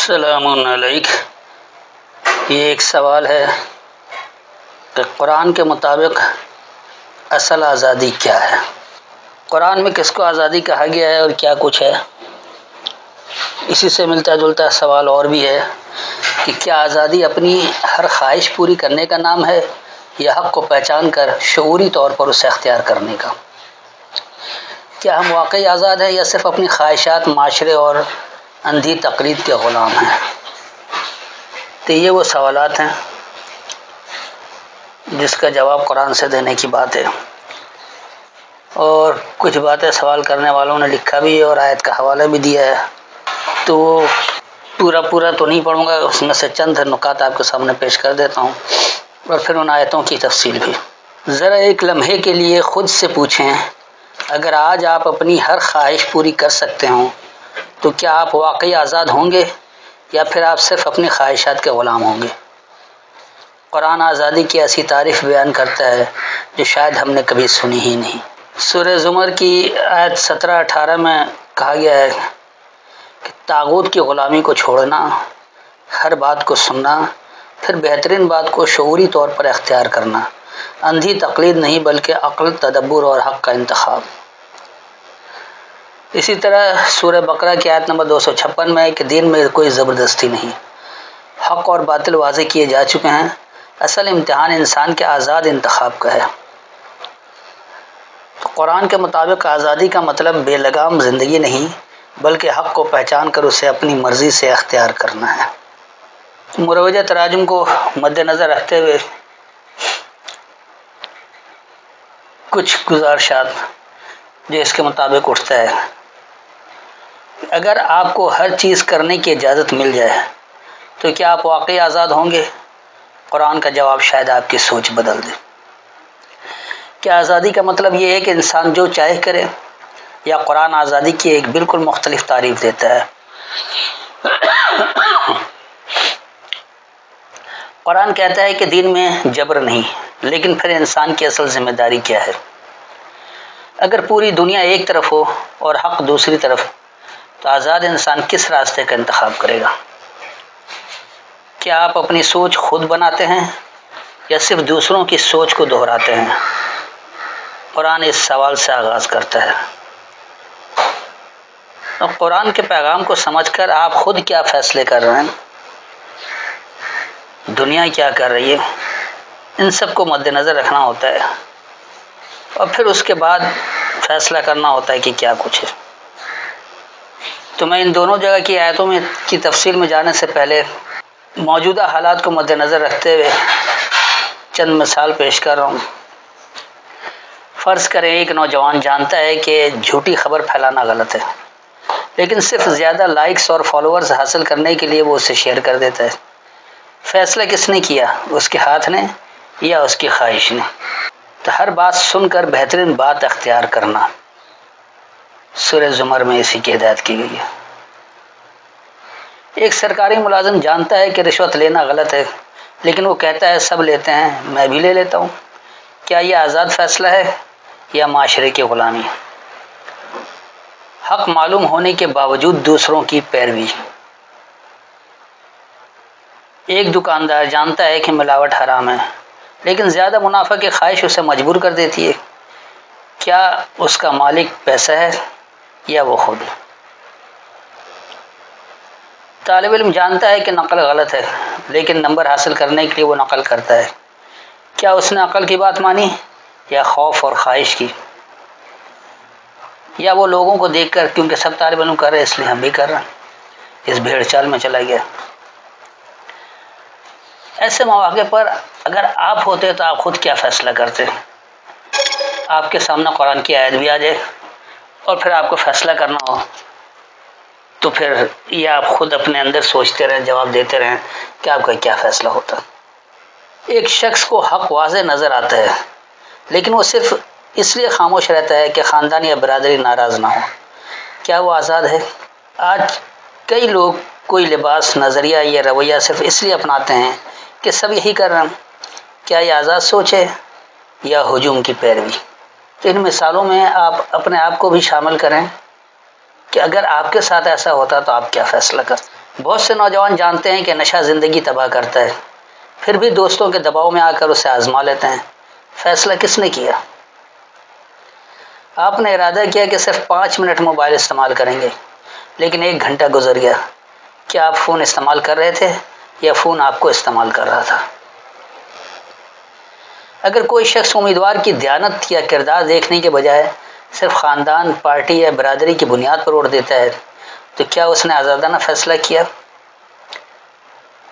السلام علیکم۔ یہ ایک سوال ہے کہ قرآن کے مطابق اصل آزادی کیا ہے؟ قرآن میں کس کو آزادی کہا گیا ہے اور کیا کچھ ہے؟ اسی سے ملتا جلتا سوال اور بھی ہے کہ کیا آزادی اپنی ہر خواہش پوری کرنے کا نام ہے یا حق کو پہچان کر شعوری طور پر اسے اختیار کرنے کا؟ کیا ہم واقعی آزاد ہیں یا صرف اپنی خواہشات، معاشرے اور اندھی تقلید کے غلام ہیں؟ تو یہ وہ سوالات ہیں جس کا جواب قرآن سے دینے کی بات ہے، اور کچھ باتیں سوال کرنے والوں نے لکھا بھی ہے اور آیت کا حوالہ بھی دیا ہے، تو وہ پورا تو نہیں پڑھوں گا، اس میں سے چند نکات آپ کے سامنے پیش کر دیتا ہوں اور پھر ان آیتوں کی تفصیل بھی۔ ذرا ایک لمحے کے لیے خود سے پوچھیں، اگر آج آپ اپنی ہر خواہش پوری کر سکتے ہوں تو کیا آپ واقعی آزاد ہوں گے یا پھر آپ صرف اپنی خواہشات کے غلام ہوں گے؟ قرآن آزادی کی ایسی تعریف بیان کرتا ہے جو شاید ہم نے کبھی سنی ہی نہیں۔ سورہ زمر کی آیت 17-18 میں کہا گیا ہے کہ طاغوت کی غلامی کو چھوڑنا، ہر بات کو سننا، پھر بہترین بات کو شعوری طور پر اختیار کرنا، اندھی تقلید نہیں بلکہ عقل، تدبر اور حق کا انتخاب۔ اسی طرح سورہ بقرہ کی آیت نمبر 256 میں کہ دین میں کوئی زبردستی نہیں، حق اور باطل واضح کیے جا چکے ہیں، اصل امتحان انسان کے آزاد انتخاب کا ہے۔ تو قرآن کے مطابق آزادی کا مطلب بے لگام زندگی نہیں بلکہ حق کو پہچان کر اسے اپنی مرضی سے اختیار کرنا ہے۔ مروجہ تراجم کو مد نظر رکھتے ہوئے کچھ گزارشات جو اس کے مطابق اٹھتا ہے، اگر آپ کو ہر چیز کرنے کی اجازت مل جائے تو کیا آپ واقعی آزاد ہوں گے؟ قرآن کا جواب شاید آپ کی سوچ بدل دے۔ کیا آزادی کا مطلب یہ ہے کہ انسان جو چاہے کرے، یا قرآن آزادی کی ایک بالکل مختلف تعریف دیتا ہے؟ قرآن کہتا ہے کہ دین میں جبر نہیں، لیکن پھر انسان کی اصل ذمہ داری کیا ہے؟ اگر پوری دنیا ایک طرف ہو اور حق دوسری طرف، تو آزاد انسان کس راستے کا انتخاب کرے گا؟ کیا آپ اپنی سوچ خود بناتے ہیں یا صرف دوسروں کی سوچ کو دہراتے ہیں؟ قرآن اس سوال سے آغاز کرتا ہے۔ اور قرآن کے پیغام کو سمجھ کر آپ خود کیا فیصلے کر رہے ہیں؟ دنیا کیا کر رہی ہے؟ ان سب کو مد نظر رکھنا ہوتا ہے اور پھر اس کے بعد فیصلہ کرنا ہوتا ہے کہ کیا کچھ ہے۔ تو میں ان دونوں جگہ کی آیتوں میں کی تفصیل میں جانے سے پہلے موجودہ حالات کو مد نظر رکھتے ہوئے چند مثال پیش کر رہا ہوں۔ فرض کریں ایک نوجوان جانتا ہے کہ جھوٹی خبر پھیلانا غلط ہے، لیکن صرف زیادہ لائکس اور فالوورز حاصل کرنے کے لیے وہ اسے شیئر کر دیتا ہے۔ فیصلہ کس نے کیا، اس کے ہاتھ نے یا اس کی خواہش نے؟ تو ہر بات سن کر بہترین بات اختیار کرنا، سورہ زمر میں اسی کی ہدایت کی گئی ہے۔ ایک سرکاری ملازم جانتا ہے کہ رشوت لینا غلط ہے، لیکن وہ کہتا ہے سب لیتے ہیں میں بھی لے لیتا ہوں۔ کیا یہ آزاد فیصلہ ہے یا معاشرے کی غلامی؟ حق معلوم ہونے کے باوجود دوسروں کی پیروی۔ ایک دکاندار جانتا ہے کہ ملاوٹ حرام ہے، لیکن زیادہ منافع کی خواہش اسے مجبور کر دیتی ہے۔ کیا اس کا مالک پیسہ ہے یا وہ خود؟ طالب علم جانتا ہے کہ نقل غلط ہے، لیکن نمبر حاصل کرنے کے لیے وہ نقل کرتا ہے۔ کیا اس نے عقل کی بات مانی یا خوف اور خواہش کی؟ یا وہ لوگوں کو دیکھ کر کیونکہ سب طالب علم کر رہے ہیں اس لیے ہم بھی کر رہے ہیں، اس بھیڑ چال میں چلا گیا؟ ایسے مواقع پر اگر آپ ہوتے تو آپ خود کیا فیصلہ کرتے؟ آپ کے سامنے قرآن کی آیت بھی آ جائے اور پھر آپ کو فیصلہ کرنا ہو تو پھر یہ آپ خود اپنے اندر سوچتے رہیں، جواب دیتے رہیں کہ آپ کا کیا فیصلہ ہوتا۔ ایک شخص کو حق واضح نظر آتا ہے لیکن وہ صرف اس لیے خاموش رہتا ہے کہ خاندان یا برادری ناراض نہ ہو۔ کیا وہ آزاد ہے؟ آج کئی لوگ کوئی لباس، نظریہ یا رویہ صرف اس لیے اپناتے ہیں کہ سب یہی کر رہے ہیں۔ کیا یہ آزاد سوچ ہے یا ہجوم کی پیروی؟ تو ان مثالوں میں آپ اپنے آپ کو بھی شامل کریں کہ اگر آپ کے ساتھ ایسا ہوتا تو آپ کیا فیصلہ کرتے؟ بہت سے نوجوان جانتے ہیں کہ نشہ زندگی تباہ کرتا ہے، پھر بھی دوستوں کے دباؤ میں آ کر اسے آزما لیتے ہیں۔ فیصلہ کس نے کیا؟ آپ نے ارادہ کیا کہ صرف 5 منٹ موبائل استعمال کریں گے، لیکن 1 گھنٹہ گزر گیا۔ کیا آپ فون استعمال کر رہے تھے یا فون آپ کو استعمال کر رہا تھا؟ اگر کوئی شخص امیدوار کی دیانت یا کردار دیکھنے کے بجائے صرف خاندان، پارٹی یا برادری کی بنیاد پر ووٹ دیتا ہے تو کیا اس نے آزادانہ فیصلہ کیا؟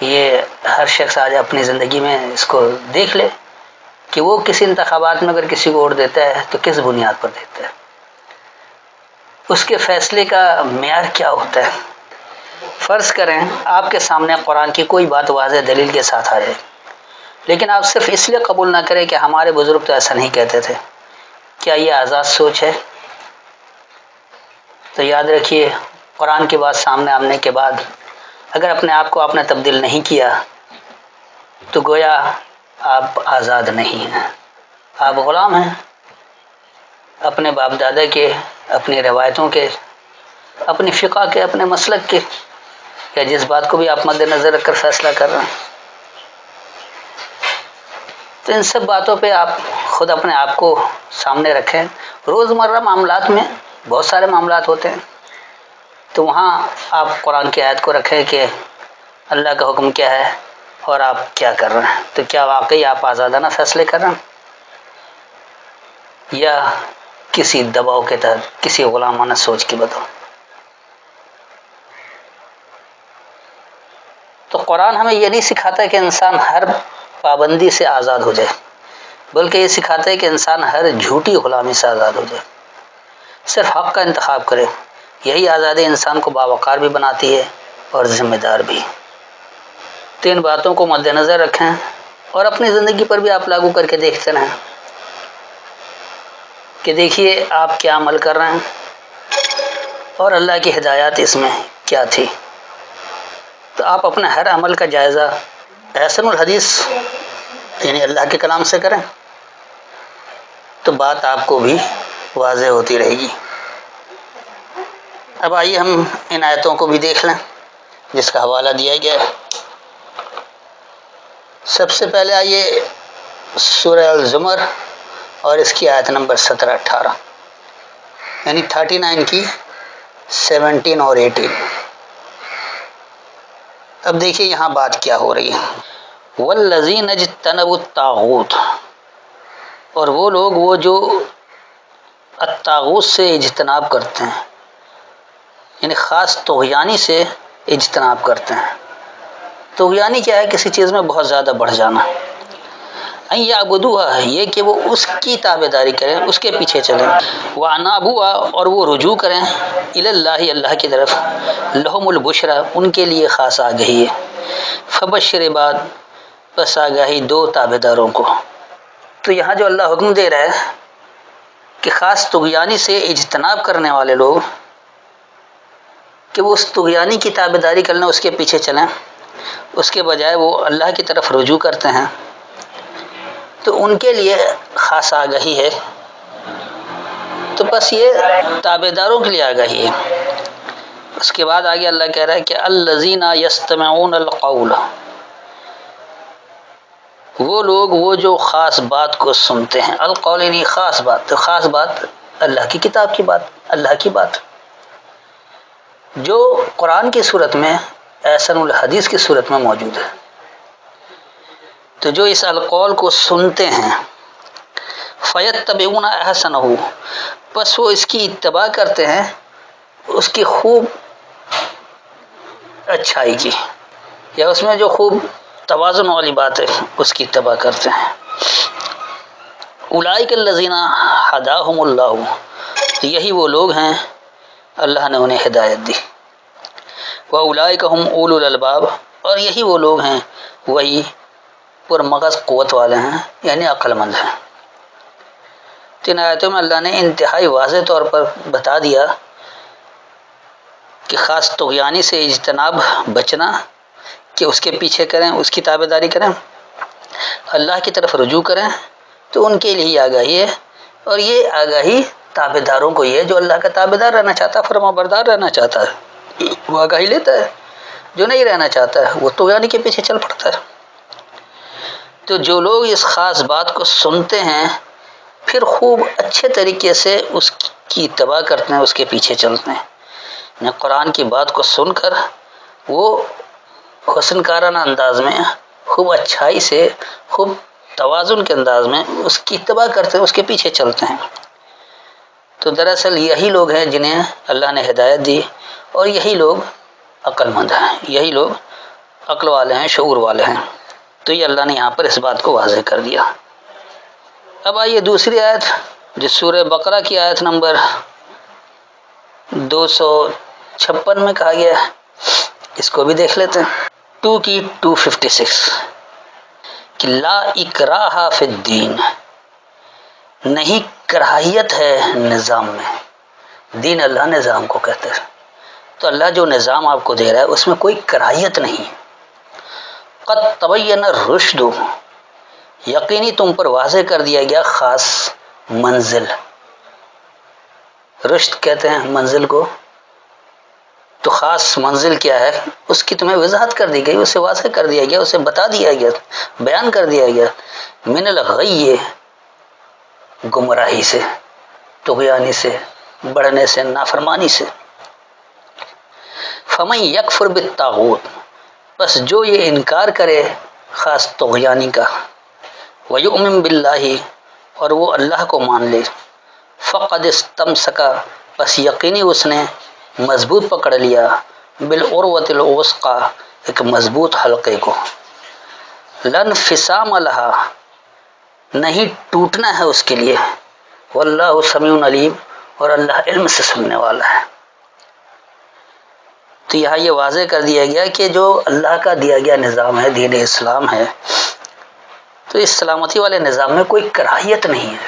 یہ ہر شخص آج اپنی زندگی میں اس کو دیکھ لے کہ وہ کسی انتخابات میں اگر کسی کو ووٹ دیتا ہے تو کس بنیاد پر دیتا ہے، اس کے فیصلے کا معیار کیا ہوتا ہے۔ فرض کریں آپ کے سامنے قرآن کی کوئی بات واضح دلیل کے ساتھ آ جائے، لیکن آپ صرف اس لیے قبول نہ کریں کہ ہمارے بزرگ تو ایسا نہیں کہتے تھے، کیا یہ آزاد سوچ ہے؟ تو یاد رکھیے، قرآن کی بات سامنے آنے کے بعد اگر اپنے آپ کو آپ نے تبدیل نہیں کیا تو گویا آپ آزاد نہیں ہیں، آپ غلام ہیں اپنے باپ دادا کے، اپنی روایتوں کے، اپنی فقہ کے، اپنے مسلک کے، یا جس بات کو بھی آپ مد نظر رکھ کر فیصلہ کر رہے ہیں۔ تو ان سب باتوں پہ آپ خود اپنے آپ کو سامنے رکھیں۔ روزمرہ معاملات میں بہت سارے معاملات ہوتے ہیں، تو وہاں آپ قرآن کی آیت کو رکھیں کہ اللہ کا حکم کیا ہے اور آپ کیا کر رہے ہیں، تو کیا واقعی آپ آزادانہ فیصلے کر رہے ہیں یا کسی دباؤ کے تحت، کسی غلامانہ سوچ کی بدو؟ تو قرآن ہمیں یہ نہیں سکھاتا کہ انسان ہر پابندی سے آزاد ہو جائے، بلکہ یہ سکھاتا ہے کہ انسان ہر جھوٹی غلامی سے آزاد ہو جائے، صرف حق کا انتخاب کرے۔ یہی آزادی انسان کو باوقار بھی بناتی ہے اور ذمہ دار بھی۔ تو ان باتوں کو مد نظر رکھیں اور اپنی زندگی پر بھی آپ لاگو کر کے دیکھتے رہیں کہ دیکھیے آپ کیا عمل کر رہے ہیں اور اللہ کی ہدایات اس میں کیا تھی۔ تو آپ اپنے ہر عمل کا جائزہ احسن الحدیث یعنی اللہ کے کلام سے کریں تو بات آپ کو بھی واضح ہوتی رہے گی۔ اب آئیے ہم ان آیتوں کو بھی دیکھ لیں جس کا حوالہ دیا گیا ہے۔ سب سے پہلے آئیے سورہ الزمر اور اس کی آیت نمبر 17-18 یعنی 39 کی 17 اور 18۔ اب دیکھیے یہاں بات کیا ہو رہی ہے۔ والذین اجتنبوا الطاغوت، اور وہ لوگ وہ جو الطاغوت سے اجتناب کرتے ہیں، یعنی خاص طغیانی سے اجتناب کرتے ہیں۔ طغیانی کیا ہے؟ کسی چیز میں بہت زیادہ بڑھ جانا۔ ان یعبدوها، یہ کہ وہ اس کی تابعداری کریں، اس کے پیچھے چلیں۔ وانابوا، اور وہ رجوع کریں الی اللہ، اللہ کی طرف۔ لہم البشری، ان کے لیے خاص آگہی ہے۔ فبشر عباد، بس آگاہی دو تابعداروں کو۔ تو یہاں جو اللہ حکم دے رہا ہے کہ خاص طغیانی سے اجتناب کرنے والے لوگ کہ وہ اس طغیانی کی تابعداری کرنے، اس کے پیچھے چلیں، اس کے بجائے وہ اللہ کی طرف رجوع کرتے ہیں، تو ان کے لیے خاص آگاہی ہے۔ تو بس یہ تابعداروں کے لیے آگاہی ہے۔ اس کے بعد آگے اللہ کہہ رہا ہے کہ الذین یستمعون القول، وہ لوگ وہ جو خاص بات کو سنتے ہیں۔ القول یعنی خاص بات، تو خاص بات اللہ کی کتاب کی بات، اللہ کی بات جو قرآن کی صورت میں، احسن الحدیث کی صورت میں موجود ہے۔ تو جو اس القول کو سنتے ہیں، فیتبعون احسنہ، پس وہ اس کی اتباع کرتے ہیں، اس کی خوب اچھائی کی، یا اس میں جو خوب توازن والی بات ہے اس کی اتباع کرتے ہیں۔ اولئک الذین ھداھم اللہ، یہی وہ لوگ ہیں اللہ نے انہیں ہدایت دی۔ واولئک ھم اولو الالباب، اور یہی وہ لوگ ہیں وہی پرمغز قوت والے ہیں، یعنی عقل مند ہیں۔ تین آیتوں میں اللہ نے انتہائی واضح طور پر بتا دیا کہ خاص طغیانی سے اجتناب، بچنا، کہ اس کے پیچھے کریں، اس کی تابعداری کریں، اللہ کی طرف رجوع کریں، تو ان کے لیے آگاہی ہے۔ اور یہ آگاہی تابعداروں کو یہ جو اللہ کا تابعدار رہنا چاہتا ہے، فرما بردار رہنا چاہتا ہے، وہ آگاہی لیتا ہے۔ جو نہیں رہنا چاہتا ہے وہ طغیانی کے پیچھے چل پڑتا ہے۔ تو جو لوگ اس خاص بات کو سنتے ہیں پھر خوب اچھے طریقے سے اس کی اتباع کرتے ہیں، اس کے پیچھے چلتے ہیں، یعنی قرآن کی بات کو سن کر وہ حسن کارانہ انداز میں، خوب اچھائی سے، خوب توازن کے انداز میں اس کی اتباع کرتے ہیں، اس کے پیچھے چلتے ہیں۔ تو دراصل یہی لوگ ہیں جنہیں اللہ نے ہدایت دی، اور یہی لوگ عقل مند ہیں، یہی لوگ عقل والے ہیں، شعور والے ہیں۔ تو یہ اللہ نے یہاں پر اس بات کو واضح کر دیا۔ اب آئیے دوسری آیت جو سورہ بقرہ کی آیت نمبر 256 میں کہا گیا ہے، اس کو بھی دیکھ لیتے ہیں۔ 2 کی 256 کہ لا اکراہ فی الدین، نہیں کراہیت ہے نظام میں۔ دین اللہ نظام کو کہتے ہیں، تو اللہ جو نظام آپ کو دے رہا ہے اس میں کوئی کراہیت نہیں۔ قد تبین الرشد، یقینی تم پر واضح کر دیا گیا خاص منزل۔ رشد کہتے ہیں منزل کو، تو خاص منزل کیا ہے اس کی تمہیں وضاحت کر دی گئی، اسے واضح کر دیا گیا، اسے بتا دیا گیا، بیان کر دیا گیا۔ من الغی، گمراہی سے، طغیانی سے، بڑھنے سے، نافرمانی سے۔ فمن یکفر بالطاغوت، بس جو یہ انکار کرے خاص طغیانی کا، ویؤمن باللہ، اور وہ اللہ کو مان لے، فقد استمسک، بس یقینی اس نے مضبوط پکڑ لیا، بالعروۃ الوثقی، ایک مضبوط حلقے کو، لا انفصام لہا، نہیں ٹوٹنا ہے اس کے لیے، واللہ سمیع علیم، اور اللہ علم سے سننے والا ہے۔ تو یہاں یہ واضح کر دیا گیا کہ جو اللہ کا دیا گیا نظام ہے، دین اسلام ہے، تو اس سلامتی والے نظام میں کوئی کراہیت نہیں ہے،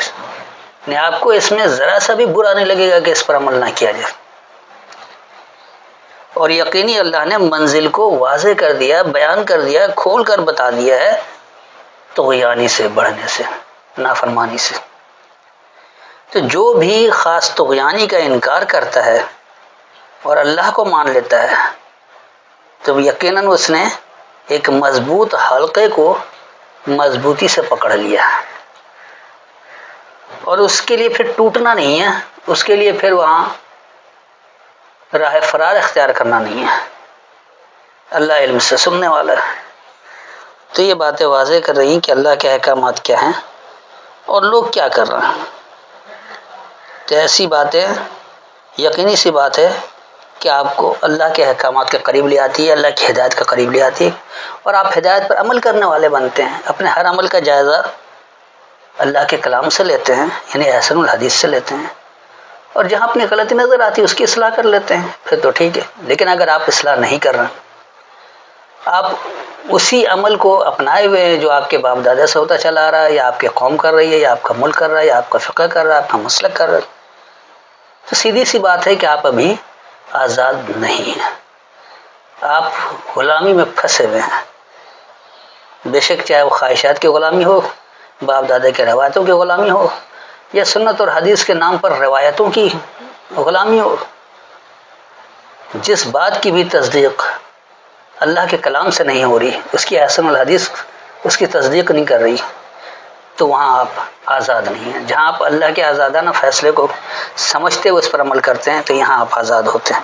یعنی آپ کو اس میں ذرا سا بھی برا نہیں لگے گا کہ اس پر عمل نہ کیا جائے۔ اور یقینی اللہ نے منزل کو واضح کر دیا، بیان کر دیا، کھول کر بتا دیا ہے، طغیانی سے، بڑھنے سے، نافرمانی سے۔ تو جو بھی خاص طغیانی کا انکار کرتا ہے اور اللہ کو مان لیتا ہے تو یقیناً اس نے ایک مضبوط حلقے کو مضبوطی سے پکڑ لیا، اور اس کے لیے پھر ٹوٹنا نہیں ہے، اس کے لیے پھر وہاں راہ فرار اختیار کرنا نہیں ہے۔ اللہ علم سے سننے والا ہے۔ تو یہ باتیں واضح کر رہی ہیں کہ اللہ کے احکامات کیا ہیں اور لوگ کیا کر رہے ہیں۔ تو ایسی باتیں، یقینی سی بات ہے کہ آپ کو اللہ کے احکامات کے قریب لے آتی ہے، اللہ کی ہدایت کے قریب لے آتی ہے، اور آپ ہدایت پر عمل کرنے والے بنتے ہیں۔ اپنے ہر عمل کا جائزہ اللہ کے کلام سے لیتے ہیں، یعنی احسن الحدیث سے لیتے ہیں، اور جہاں اپنی غلطی نظر آتی ہے اس کی اصلاح کر لیتے ہیں، پھر تو ٹھیک ہے۔ لیکن اگر آپ اصلاح نہیں کر رہے، آپ اسی عمل کو اپنائے ہوئے ہیں جو آپ کے باپ دادا سے ہوتا چلا آ رہا ہے، یا آپ کی قوم کر رہی ہے، یا آپ کا ملک کر رہا ہے، یا آپ کا فقہ کر رہا ہے، آپ کا مسلک کر رہا ہے، تو سیدھی سی بات ہے کہ آپ ابھی آزاد نہیں ہیں، آپ غلامی میں پھنسے ہوئے ہیں۔ بے شک چاہے وہ خواہشات کی غلامی ہو، باپ دادا کے روایتوں کی غلامی ہو، یا سنت اور حدیث کے نام پر روایتوں کی غلامی ہو، جس بات کی بھی تصدیق اللہ کے کلام سے نہیں ہو رہی، اس کی احسن الحدیث اس کی تصدیق نہیں کر رہی، تو وہاں آپ آزاد نہیں ہیں۔ جہاں آپ اللہ کے آزادانہ فیصلے کو سمجھتے ہوئے اس پر عمل کرتے ہیں تو یہاں آپ آزاد ہوتے ہیں۔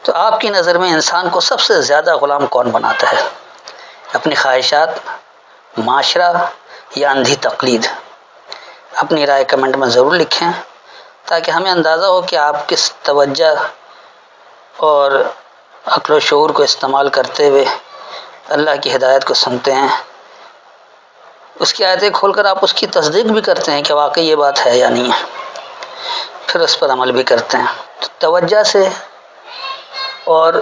تو آپ کی نظر میں انسان کو سب سے زیادہ غلام کون بناتا ہے؟ اپنی خواہشات، معاشرہ، یا اندھی تقلید؟ اپنی رائے کمنٹ میں ضرور لکھیں تاکہ ہمیں اندازہ ہو کہ آپ کس توجہ اور عقل و شعور کو استعمال کرتے ہوئے اللہ کی ہدایت کو سنتے ہیں، اس کی آیتیں کھول کر آپ اس کی تصدیق بھی کرتے ہیں کہ واقعی یہ بات ہے یا نہیں ہے، پھر اس پر عمل بھی کرتے ہیں۔ تو توجہ سے اور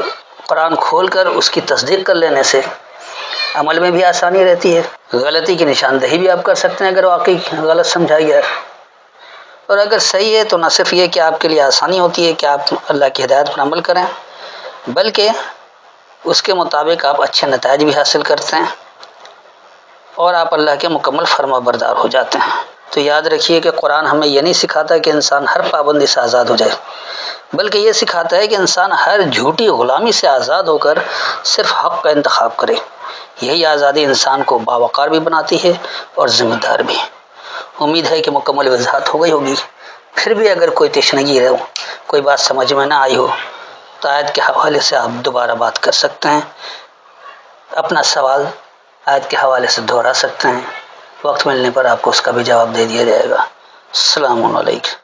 قرآن کھول کر اس کی تصدیق کر لینے سے عمل میں بھی آسانی رہتی ہے، غلطی کی نشاندہی بھی آپ کر سکتے ہیں اگر واقعی غلط سمجھا گیا ہے، اور اگر صحیح ہے تو نہ صرف یہ کہ آپ کے لیے آسانی ہوتی ہے کہ آپ اللہ کی ہدایت پر عمل کریں، بلکہ اس کے مطابق آپ اچھے نتائج بھی حاصل کرتے ہیں اور آپ اللہ کے مکمل فرما بردار ہو جاتے ہیں۔ تو یاد رکھیے کہ قرآن ہمیں یہ نہیں سکھاتا کہ انسان ہر پابندی سے آزاد ہو جائے، بلکہ یہ سکھاتا ہے کہ انسان ہر جھوٹی غلامی سے آزاد ہو کر صرف حق کا انتخاب کرے۔ یہی آزادی انسان کو باوقار بھی بناتی ہے اور ذمہ دار بھی۔ امید ہے کہ مکمل وضاحت ہو گئی ہوگی۔ پھر بھی اگر کوئی تشنگی ہو، کوئی بات سمجھ میں نہ آئی ہو تو آیت کے حوالے سے آپ دوبارہ بات کر سکتے ہیں، اپنا سوال آیت کے حوالے سے دہرا سکتے ہیں۔ وقت ملنے پر آپ کو اس کا بھی جواب دے دیا جائے گا۔ السلام علیکم۔